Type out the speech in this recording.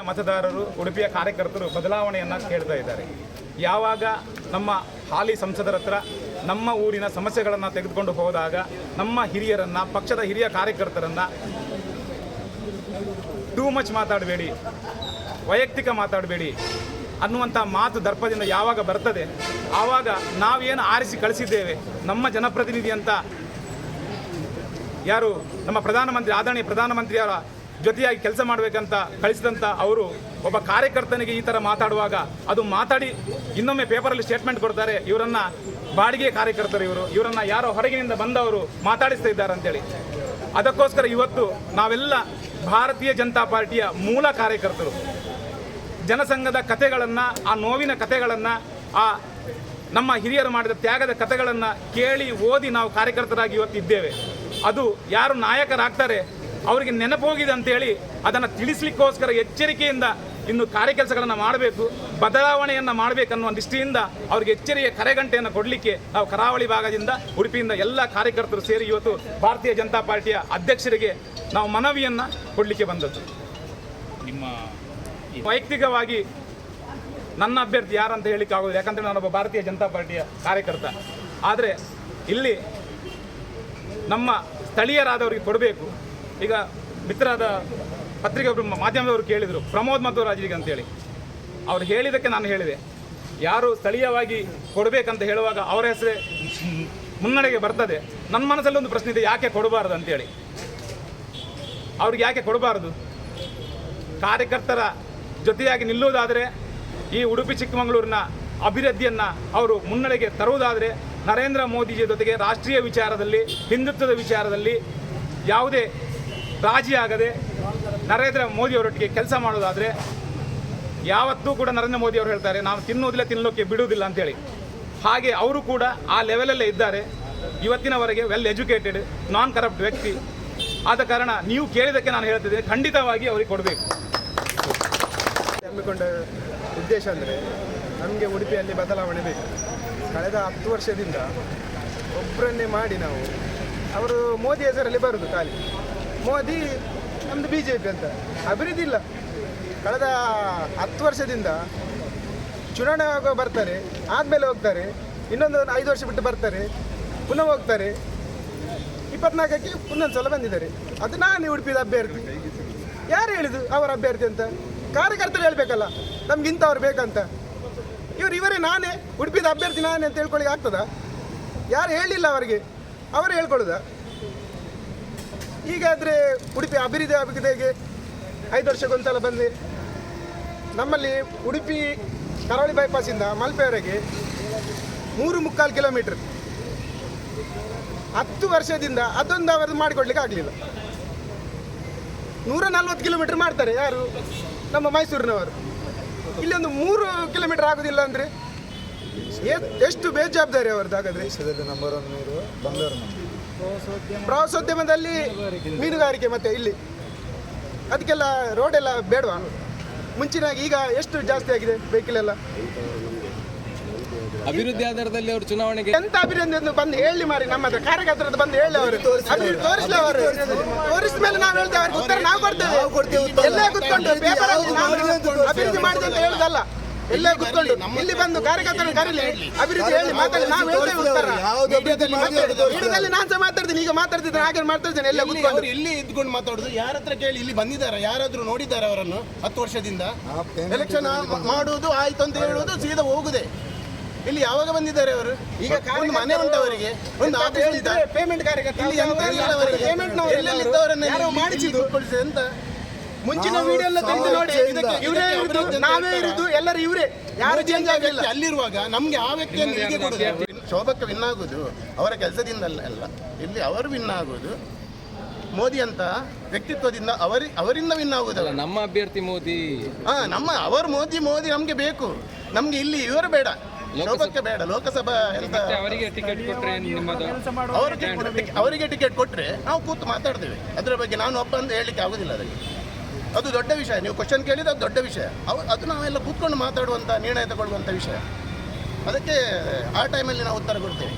ಮತದಾರರು ಉಡುಪಿಯ ಕಾರ್ಯಕರ್ತರು ಬದಲಾವಣೆಯನ್ನು ಕೇಳ್ತಾ ಇದ್ದಾರೆ. ಯಾವಾಗ ನಮ್ಮ ಹಾಲಿ ಸಂಸದರ ಹತ್ರ ನಮ್ಮ ಊರಿನ ಸಮಸ್ಯೆಗಳನ್ನು ತೆಗೆದುಕೊಂಡು ಹೋದಾಗ ನಮ್ಮ ಹಿರಿಯರನ್ನು, ಪಕ್ಷದ ಹಿರಿಯ ಕಾರ್ಯಕರ್ತರನ್ನು ಟೂ ಮಚ್ ಮಾತಾಡಬೇಡಿ, ವೈಯಕ್ತಿಕ ಮಾತಾಡಬೇಡಿ ಅನ್ನುವಂಥ ಮಾತು ದರ್ಪದಿಂದ ಯಾವಾಗ ಬರ್ತದೆ, ಆವಾಗ ನಾವೇನು ಆರಿಸಿ ಕಳಿಸಿದ್ದೇವೆ ನಮ್ಮ ಜನಪ್ರತಿನಿಧಿ ಅಂತ ಯಾರು ನಮ್ಮ ಪ್ರಧಾನಮಂತ್ರಿ, ಆದರಣೀಯ ಪ್ರಧಾನಮಂತ್ರಿಯವರ ಜೊತೆಯಾಗಿ ಕೆಲಸ ಮಾಡಬೇಕಂತ ಕಳಿಸಿದಂಥ ಅವರು ಒಬ್ಬ ಕಾರ್ಯಕರ್ತನಿಗೆ ಈ ಥರ ಮಾತಾಡುವಾಗ ಅದು ಮಾತಾಡಿ ಇನ್ನೊಮ್ಮೆ ಪೇಪರಲ್ಲಿ ಸ್ಟೇಟ್ಮೆಂಟ್ ಕೊಡ್ತಾರೆ, ಇವರನ್ನು ಬಾಡಿಗೆ ಕಾರ್ಯಕರ್ತರು, ಇವರನ್ನು ಯಾರೋ ಹೊರಗಿನಿಂದ ಬಂದವರು ಮಾತಾಡಿಸ್ತಾ ಇದ್ದಾರೆ ಅಂತೇಳಿ. ಅದಕ್ಕೋಸ್ಕರ ಇವತ್ತು ನಾವೆಲ್ಲ ಭಾರತೀಯ ಜನತಾ ಪಾರ್ಟಿಯ ಮೂಲ ಕಾರ್ಯಕರ್ತರು ಜನಸಂಘದ ಕಥೆಗಳನ್ನು, ಆ ನೋವಿನ ಕಥೆಗಳನ್ನು, ಆ ನಮ್ಮ ಹಿರಿಯರು ಮಾಡಿದ ತ್ಯಾಗದ ಕಥೆಗಳನ್ನು ಕೇಳಿ ಓದಿ ನಾವು ಕಾರ್ಯಕರ್ತರಾಗಿ ಇವತ್ತಿದ್ದೇವೆ. ಅದು ಯಾರು ನಾಯಕರಾಗ್ತಾರೆ ಅವರಿಗೆ ನೆನಪೋಗಿದೆ ಅಂತೇಳಿ ಅದನ್ನು ತಿಳಿಸ್ಲಿಕ್ಕೋಸ್ಕರ ಎಚ್ಚರಿಕೆಯಿಂದ ಇನ್ನು ಕಾರ್ಯಕೆಲಸಗಳನ್ನು ಮಾಡಬೇಕು, ಬದಲಾವಣೆಯನ್ನು ಮಾಡಬೇಕನ್ನುವ ದೃಷ್ಟಿಯಿಂದ ಅವರಿಗೆ ಎಚ್ಚರಿಕೆಯ ಕರೆಗಂಟೆಯನ್ನು ಕೊಡಲಿಕ್ಕೆ ನಾವು ಕರಾವಳಿ ಭಾಗದಿಂದ, ಉಡುಪಿಯಿಂದ ಎಲ್ಲ ಕಾರ್ಯಕರ್ತರು ಸೇರಿ ಇವತ್ತು ಭಾರತೀಯ ಜನತಾ ಪಾರ್ಟಿಯ ಅಧ್ಯಕ್ಷರಿಗೆ ನಾವು ಮನವಿಯನ್ನು ಕೊಡಲಿಕ್ಕೆ ಬಂದದ್ದು. ನಿಮ್ಮ ವೈಯಕ್ತಿಕವಾಗಿ ನನ್ನ ಅಭ್ಯರ್ಥಿ ಯಾರಂತ ಹೇಳಲಿಕ್ಕೆ ಆಗೋದಿಲ್ಲ, ಯಾಕಂದರೆ ನಾನೊಬ್ಬ ಭಾರತೀಯ ಜನತಾ ಪಾರ್ಟಿಯ ಕಾರ್ಯಕರ್ತ. ಆದರೆ ಇಲ್ಲಿ ನಮ್ಮ ಸ್ಥಳೀಯರಾದವರಿಗೆ ಕೊಡಬೇಕು. ಈಗ ಮಿತ್ರರಾದ ಪತ್ರಿಕೆ ಮಾಧ್ಯಮದವರು ಕೇಳಿದರು ಪ್ರಮೋದ್ ಮಧ್ವರಾಜಿಗೆ ಅಂತೇಳಿ, ಅವ್ರು ಹೇಳಿದ್ದಕ್ಕೆ ನಾನು ಹೇಳಿದೆ, ಯಾರು ಸ್ಥಳೀಯವಾಗಿ ಕೊಡಬೇಕಂತ ಹೇಳುವಾಗ ಅವರ ಹೆಸರೇ ಮುನ್ನಡೆಗೆ ಬರ್ತದೆ. ನನ್ನ ಮನಸ್ಸಲ್ಲಿ ಒಂದು ಪ್ರಶ್ನೆ ಇದೆ, ಯಾಕೆ ಕೊಡಬಾರ್ದು ಅಂತೇಳಿ. ಅವ್ರಿಗೆ ಯಾಕೆ ಕೊಡಬಾರ್ದು? ಕಾರ್ಯಕರ್ತರ ಜೊತೆಯಾಗಿ ನಿಲ್ಲುವುದಾದರೆ ಈ ಉಡುಪಿ ಚಿಕ್ಕಮಗಳೂರಿನ ಅಭಿವೃದ್ಧಿಯನ್ನು ಅವರು ಮುನ್ನಡೆಗೆ ತರುವುದಾದರೆ ನರೇಂದ್ರ ಮೋದಿಜಿಯ ಜೊತೆಗೆ ರಾಷ್ಟ್ರೀಯ ವಿಚಾರದಲ್ಲಿ, ಹಿಂದುತ್ವದ ವಿಚಾರದಲ್ಲಿ ಯಾವುದೇ ರಾಜಿ ಆಗದೆ ನರೇಂದ್ರ ಮೋದಿಯವರೊಟ್ಟಿಗೆ ಕೆಲಸ ಮಾಡೋದಾದರೆ ಯಾವತ್ತೂ ಕೂಡ ನರೇಂದ್ರ ಮೋದಿ ಅವರು ಹೇಳ್ತಾರೆ, ನಾವು ತಿನ್ನೋಕೆ ಬಿಡುವುದಿಲ್ಲ ಅಂತೇಳಿ. ಹಾಗೆ ಅವರು ಕೂಡ ಆ ಲೆವೆಲಲ್ಲೇ ಇದ್ದಾರೆ. ಇವತ್ತಿನವರೆಗೆ ವೆಲ್ ಎಜುಕೇಟೆಡ್, ನಾನ್ ಕರಪ್ಟ್ ವ್ಯಕ್ತಿ. ಆದ ಕಾರಣ ನೀವು ಕೇಳಿದ್ದಕ್ಕೆ ನಾನು ಹೇಳ್ತಿದ್ದೆ, ಖಂಡಿತವಾಗಿ ಅವರಿಗೆ ಕೊಡಬೇಕು. ಹಮ್ಮಿಕೊಂಡ ಉದ್ದೇಶ ಅಂದರೆ ನಮಗೆ ಉಡುಪಿಯಲ್ಲಿ ಬದಲಾವಣೆ ಬೇಕು. ಕಳೆದ 10 ವರ್ಷದಿಂದ ಒಬ್ಬರನ್ನೇ ಮಾಡಿ ನಾವು, ಅವರು ಮೋದಿ ಹೆಸರಲ್ಲಿ ಬರೋದು ಖಾಲಿ, ಮೋದಿ ನಮ್ಮದು BJP ಅಂತ. ಅಭಿವೃದ್ಧಿ ಇಲ್ಲ. ಕಳೆದ 10 ವರ್ಷದಿಂದ ಚುನಾವಣೆ ಆಗೋ ಬರ್ತಾರೆ, ಆದಮೇಲೆ ಹೋಗ್ತಾರೆ, ಇನ್ನೊಂದು 5 ವರ್ಷ ಬಿಟ್ಟು ಬರ್ತಾರೆ, ಪುನಃ ಹೋಗ್ತಾರೆ. 24ಕ್ಕೆ ಇನ್ನೊಂದು ಸಲ ಬಂದಿದ್ದಾರೆ. ಅದು ನಾನು ಉಡುಪಿದ ಅಭ್ಯರ್ಥಿ. ಯಾರು ಹೇಳಿದು ಅವರ ಅಭ್ಯರ್ಥಿ ಅಂತ? ಕಾರ್ಯಕರ್ತರು ಹೇಳಬೇಕಲ್ಲ ನಮ್ಗೆ ಇಂಥವ್ರು ಬೇಕಂತ. ಇವರೇ ನಾನೇ ಉಡುಪಿದ ಅಭ್ಯರ್ಥಿ ನಾನೇ ಅಂತ ಹೇಳ್ಕೊಳ್ಳಿಕ್ಕೆ ಆಗ್ತದಾ? ಯಾರು ಹೇಳಿಲ್ಲ ಅವರಿಗೆ, ಅವರು ಹೇಳ್ಕೊಳ್ಳೋದ? ಹೀಗಾದರೆ ಉಡುಪಿ ಅಭಿವೃದ್ಧಿಗೆ 5 ವರ್ಷಕ್ಕೊಂದ್ಸಲ ಬಂದು ನಮ್ಮಲ್ಲಿ ಉಡುಪಿ ಕರಾವಳಿ ಬೈಪಾಸಿಂದ ಮಲ್ಪೆವರೆಗೆ 3.25 ಕಿಲೋಮೀಟರ್ 10 ವರ್ಷದಿಂದ ಅದೊಂದು ಅವರು ಮಾಡಿಕೊಡ್ಲಿಕ್ಕೆ ಆಗಲಿಲ್ಲ. 140 ಕಿಲೋಮೀಟರ್ ಮಾಡ್ತಾರೆ ಯಾರು? ನಮ್ಮ ಮೈಸೂರಿನವರು. ಇಲ್ಲೊಂದು 3 ಕಿಲೋಮೀಟರ್ ಆಗೋದಿಲ್ಲ ಅಂದರೆ ಎಷ್ಟು ಬೇಜವಾಬ್ದಾರಿ ಅವರದ್ದು. ಹಾಗಾದರೆ ನಂಬರ್ 1 ನೀರು ಬಂದರು ಪ್ರವಾಸೋದ್ಯಮದಲ್ಲಿ ಮೀನುಗಾರಿಕೆ, ಮತ್ತು ಇಲ್ಲಿ ಅದಕ್ಕೆಲ್ಲ ರೋಡೆಲ್ಲ ಬೇಡವಾ? ಮುಂಚಿನಾಗಿ ಈಗ ಎಷ್ಟು ಜಾಸ್ತಿ ಆಗಿದೆ ವೆಹಿಕಲ್ ಎಲ್ಲ. ಅಭಿವೃದ್ಧಿ ಆಧಾರದಲ್ಲಿ ಅವರು ಚುನಾವಣೆಗೆ ಎಂತ ಅಭಿವೃದ್ಧಿ ಅಂತ ಬಂದು ಹೇಳಿ ಮಾರಿ, ನಮ್ಮ ಹತ್ರ ಕಾರ್ಯಕರ್ತರದ್ದು ಬಂದು ಹೇಳಿ, ಅವರು ಅಭಿವೃದ್ಧಿ ತೋರಿಸಲಿ. ಅವರು ತೋರಿಸಿದ ಮೇಲೆ ನಾವು ಹೇಳ್ತೇವೆ, ಅವ್ರಿಗೆ ಉತ್ತರ ನಾವು ಕೊಡ್ತೇವೆ. ಎಲ್ಲೇ ಕೂತ್ಕೊಂಡು ಪೇಪರಲ್ಲಿ ಅಭಿವೃದ್ಧಿ ಮಾಡಿದೆ ಅಂತ ಹೇಳುದಲ್ಲ, ಎಲ್ಲೇ ಕೂತ್ಕೊಂಡು ಇಲ್ಲಿ ಬಂದು ಕಾರ್ಯಕರ್ತರನ್ನು ಕರೀಲಿ, ಅಭಿವೃದ್ಧಿ ಹೇಳಿ ಮಾತಾಡಿ, ನಾವು ಹೇಳ್ತೇವೆ ಉತ್ತರ. ಮೀಡಿಯಾದಲ್ಲಿ ನಾನು ಸಹ ಮಾತಾಡ್ತೀನಿ, ಈಗ ಮಾತಾಡ್ತಿದ್ದೇನೆ, ಹಾಗೆ ಮಾತಾಡ್ತೇನೆ. ಎಲ್ಲ ಕೂತ್ಕೊಂಡು ಇಲ್ಲಿ ಇದ್ಕೊಂಡು ಮಾತಾಡುದು. ಯಾರ ಹತ್ರ ಕೇಳಿ ಇಲ್ಲಿ ಬಂದಿದ್ದಾರೆ, ಯಾರಾದ್ರೂ ನೋಡಿದ್ದಾರೆ ಅವರನ್ನು? 10 ವರ್ಷದಿಂದ ಎಲೆಕ್ಷನ್ ಮಾಡುವುದು ಆಯ್ತು ಅಂತ ಹೇಳುವುದು, ಸೀದಾ ಹೋಗುದೇ. ಇಲ್ಲಿ ಯಾವಾಗ ಬಂದಿದ್ದಾರೆ ಅವರು? ಈಗ ಒಂದು ಮನೆ ಉಂಟು ಅವರಿಗೆ, ಒಂದು ಆಫೀಸ್ ಉಂಟು, ಪೇಮೆಂಟ್ ಕಾರ್ಯಕರ್ತ ಎಂತ ಮುಂಚಿನ ವಿಡಿಯೋ ಎಲ್ಲ ತೆಗೆದು ನೋಡಿ, ಇವರೇ ಇರುದು, ನಾವೇ ಇರುದು, ಎಲ್ಲರೂ ಇವರೇ, ಯಾರು ಚೇಂಜ್ ಆಗಿಲ್ಲ. ಅಲ್ಲಿರುವಾಗ ನಮ್ಗೆ ಆ ವ್ಯಕ್ತಿಯನ್ನು ಇಲ್ಲಿಗೆ ಕೊಡುದು. ಶೋಭಕ್ಕೆ ವಿನ್ ಆಗೋದು ಅವರ ಕೆಲಸದಿಂದ ಅಲ್ಲ, ಇಲ್ಲಿ ಅವರು ವಿನ್ ಆಗೋದು ಮೋದಿ ಅಂತ ವ್ಯಕ್ತಿತ್ವದಿಂದ, ಅವರಿಂದ ವಿನ್ ಆಗುದಲ್ಲ. ನಮ್ಮ ಅಭ್ಯರ್ಥಿ ಮೋದಿ, ಅವರು ಮೋದಿ ನಮ್ಗೆ ಬೇಕು. ನಮ್ಗೆ ಇಲ್ಲಿ ಇವರು ಬೇಡ, ಶೋಭಕ್ಕೆ ಬೇಡ. ಲೋಕಸಭಾ ಅವರಿಗೆ ಟಿಕೆಟ್ ಕೊಟ್ರೆ, ಅವರಿಗೆ ಟಿಕೆಟ್ ಕೊಟ್ರೆ ನಾವು ಕೂತು ಮಾತಾಡ್ತೇವೆ. ಅದರ ಬಗ್ಗೆ ನಾನು ಒಬ್ಬ ಅಂತ ಹೇಳಲಿಕ್ಕೆ ಆಗೋದಿಲ್ಲ. ಅದಕ್ಕೆ ಅದು ದೊಡ್ಡ ವಿಷಯ. ನೀವು ಕ್ವಶನ್ ಕೇಳಿದ ಅದು ದೊಡ್ಡ ವಿಷಯ. ಅದು ನಾವೆಲ್ಲ ಕೂತ್ಕೊಂಡು ಮಾತಾಡುವಂಥ, ನಿರ್ಣಯ ತಗೊಳ್ಳುವಂಥ ವಿಷಯ. ಅದಕ್ಕೆ ಆ ಟೈಮಲ್ಲಿ ನಾವು ಉತ್ತರ ಕೊಡ್ತೇವೆ.